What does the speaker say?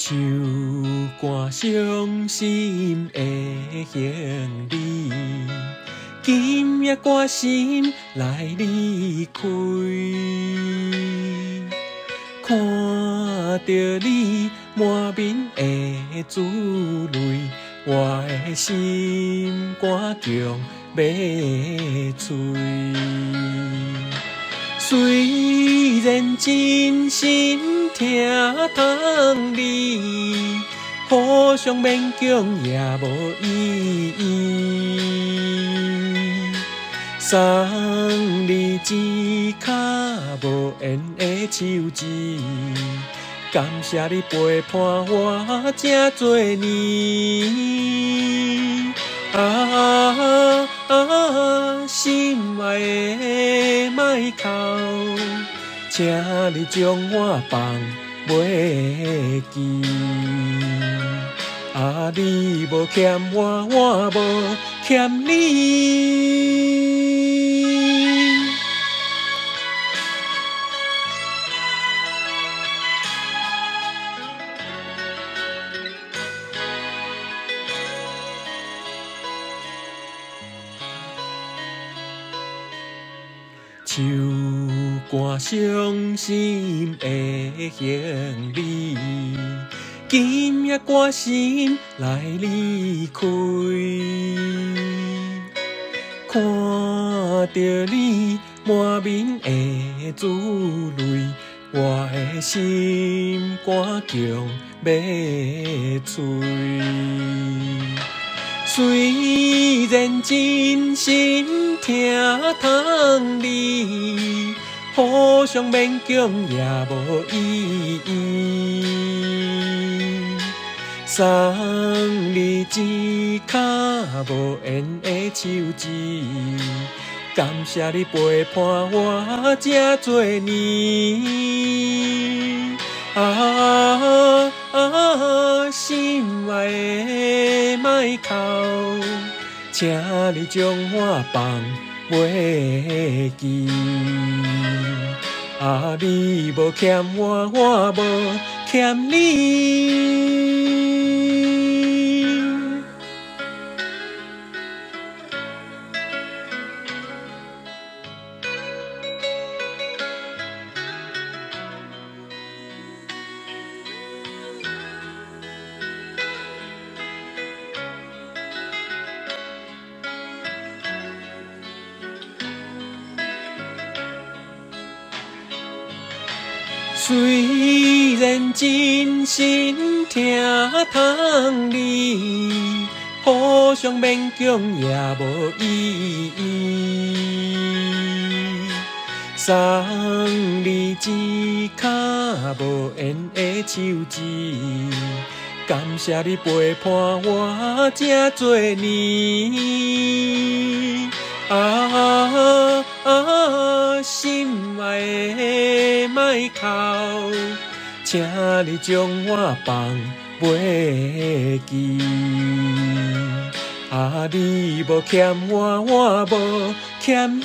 唱歌伤心的行李，今夜歌心来离开。看着你满面的珠泪，我的心肝强要碎。虽然真心疼痛你，互相勉强也无意义。送你一卡无缘的手指，感谢你陪伴我这多年。心爱的莫哭，请你将我放袂记。你无欠我，我无欠你。唱歌伤心的行李，今夜歌心来离开。看着你满面的珠泪，我的心肝强要碎。虽然真心疼痛你，互相勉强也无意义。送你一卡无缘的手指，感谢你陪伴我这多年。心爱的莫哭，请你将我放袂记。你无欠我，我无欠你。虽然真心疼痛你，互相勉强也无意义。送你一卡无缘的手指，感谢你陪伴我这多年。心爱的莫哭，请你将我放袂记。你无欠我，我无欠你。